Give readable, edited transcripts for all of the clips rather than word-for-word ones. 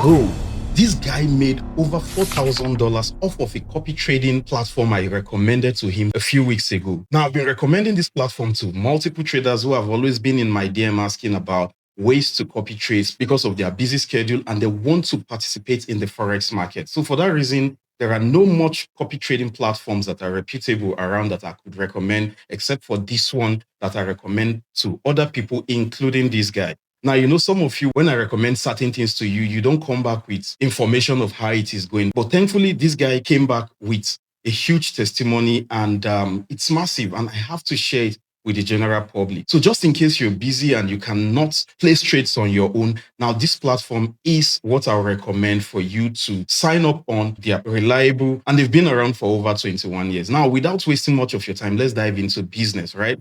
Bro, this guy made over $4,000 off of a copy trading platform I recommended to him a few weeks ago. Now, I've been recommending this platform to multiple traders who have always been in my DM asking about ways to copy trades because of their busy schedule and they want to participate in the Forex market. So for that reason, there are no much copy trading platforms that are reputable around that I could recommend, except for this one that I recommend to other people, including this guy. Now, some of you, when I recommend certain things to you, you don't come back with information of how it is going. But thankfully, this guy came back with a huge testimony and it's massive. And I have to share it with the general public. So just in case you're busy and you cannot place trades on your own, now this platform is what I recommend for you to sign up on. They are reliable and they've been around for over 21 years. Now, without wasting much of your time, let's dive into business, right?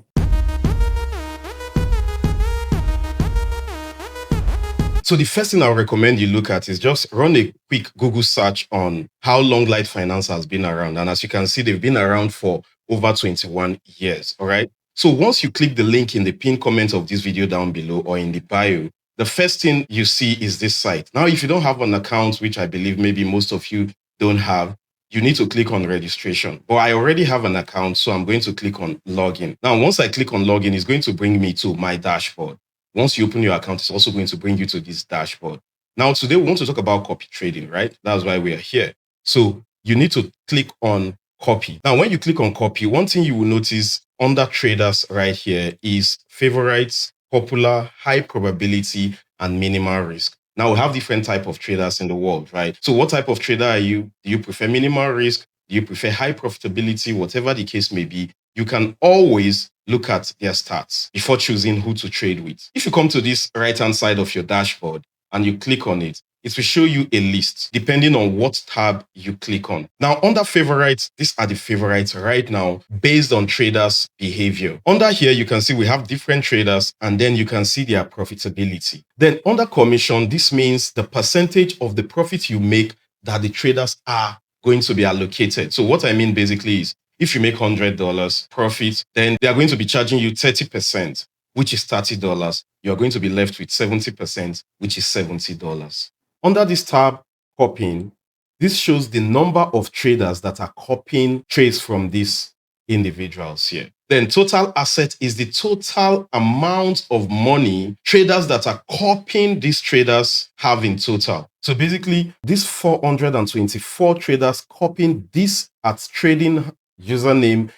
So the first thing I'll recommend you look at is just run a quick Google search on how long LiteFinance has been around. And as you can see, they've been around for over 21 years, all right? So once you click the link in the pinned comment of this video down below or in the bio, the first thing you see is this site. Now, if you don't have an account, which I believe maybe most of you don't have, you need to click on registration. But I already have an account, so I'm going to click on login. Now, once I click on login, it's going to bring me to my dashboard. Once you open your account, it's also going to bring you to this dashboard. Now, today we want to talk about copy trading, right? That's why we are here. So you need to click on copy. Now, when you click on copy, one thing you will notice under traders right here is favorites, popular, high probability, and minimal risk. Now, we have different type of traders in the world, right? So what type of trader are you? Do you prefer minimal risk? Do you prefer high profitability? Whatever the case may be, you can always look at their stats before choosing who to trade with. If you come to this right-hand side of your dashboard and you click on it, it will show you a list depending on what tab you click on. Now, under favorites, these are the favorites right now based on traders' behavior. Under here, you can see we have different traders and then you can see their profitability. Then under commission, this means the percentage of the profit you make that the traders are going to be allocated. So what I mean basically is if you make $100 profit, then they are going to be charging you 30%, which is $30. You're going to be left with 70%, which is $70. Under this tab, copying, this shows the number of traders that are copying trades from these individuals here. Then total asset is the total amount of money traders that are copying these traders have in total. So basically, these 424 traders copying this at trading username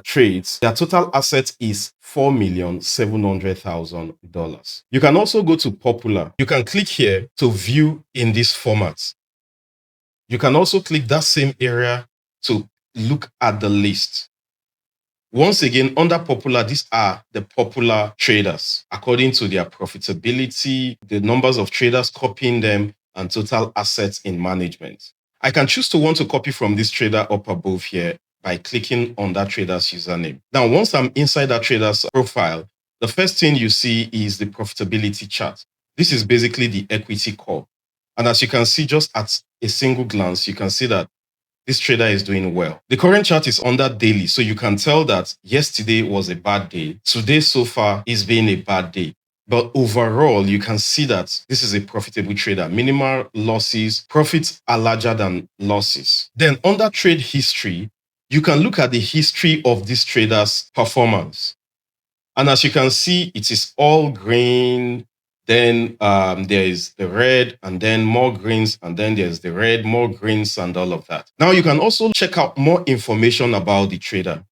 trades, their total asset is $4,700,000. You can also go to popular. You can click here to view in this format. You can also click that same area to look at the list. Once again, under popular, these are the popular traders according to their profitability, the numbers of traders copying them, and total assets in management. I can choose to want to copy from this trader up above here by clicking on that trader's username. Now, once I'm inside that trader's profile, the first thing you see is the profitability chart. This is basically the equity curve. And as you can see, just at a single glance, you can see that this trader is doing well. The current chart is under daily, so you can tell that yesterday was a bad day. Today so far is being a bad day. But overall, you can see that this is a profitable trader. Minimal losses, profits are larger than losses. Then under trade history, you can look at the history of this trader's performance. And as you can see, it is all green. Then there is the red and then more greens. And then there's the red, more greens and all of that. Now you can also check out more information about the trader.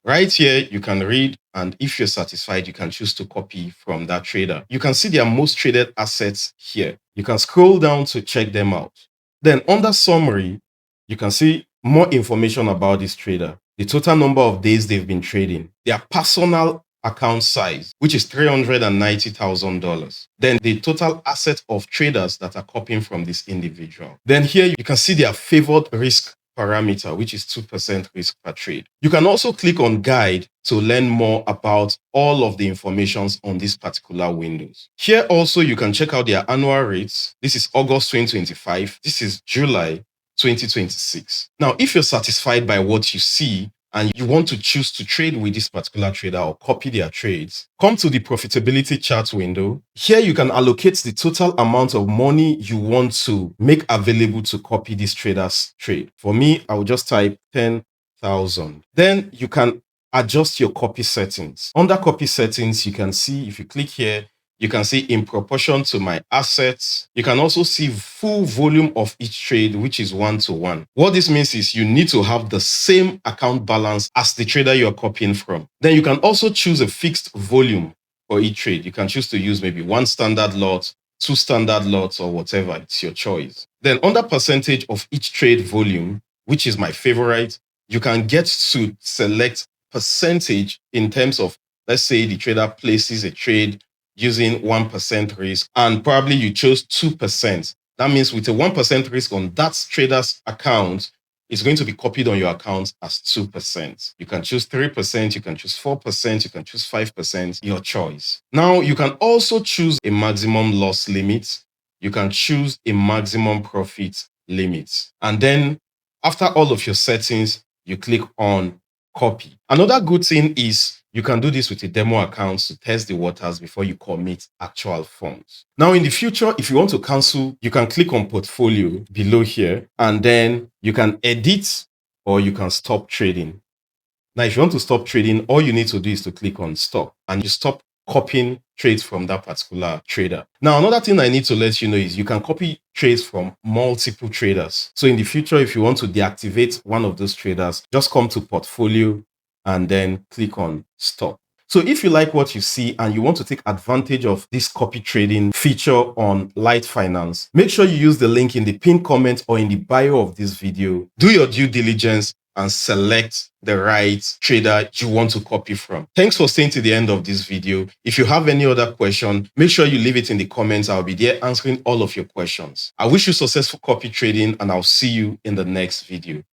Right here, you can read, and if you're satisfied, you can choose to copy from that trader. You can see their most traded assets here. You can scroll down to check them out. Then under summary, you can see more information about this trader, the total number of days they've been trading, their personal account size, which is $390,000. Then the total asset of traders that are copying from this individual. Then here you can see their favored risk parameter, which is 2% risk per trade. You can also click on guide to learn more about all of the informations on these particular windows. Here also, you can check out their annual rates. This is August 2025. This is July 2026. Now, if you're satisfied by what you see, and you want to choose to trade with this particular trader or copy their trades, come to the profitability chart window. Here you can allocate the total amount of money you want to make available to copy this trader's trade. For me, I will just type 10,000. Then you can adjust your copy settings. Under copy settings, you can see, if you click here, you can see in proportion to my assets. You can also see full volume of each trade, which is 1-to-1. What this means is you need to have the same account balance as the trader you're copying from. Then you can also choose a fixed volume for each trade. You can choose to use maybe 1 standard lot, 2 standard lots, or whatever. It's your choice. Then under percentage of each trade volume, which is my favorite, you can get to select percentage in terms of, let's say the trader places a trade using 1% risk, and probably you chose 2%. That means with a 1% risk on that trader's account, it's going to be copied on your account as 2%. You can choose 3%, you can choose 4%, you can choose 5%, your choice. Now, you can also choose a maximum loss limit. You can choose a maximum profit limit. And then after all of your settings, you click on copy. Another good thing is you can do this with a demo account to test the waters before you commit actual funds. Now, in the future, if you want to cancel, you can click on portfolio below here, and then you can edit or you can stop trading. Now, if you want to stop trading, all you need to do is to click on stop, and you stop copying trades from that particular trader. Now, another thing I need to let you know is you can copy trades from multiple traders. So in the future, if you want to deactivate one of those traders, just come to portfolio and then click on stop. So if you like what you see and you want to take advantage of this copy trading feature on LiteFinance, make sure you use the link in the pinned comment or in the bio of this video. Do your due diligence and select the right trader you want to copy from. Thanks for staying to the end of this video. If you have any other question, make sure you leave it in the comments. I'll be there answering all of your questions. I wish you successful copy trading, and I'll see you in the next video.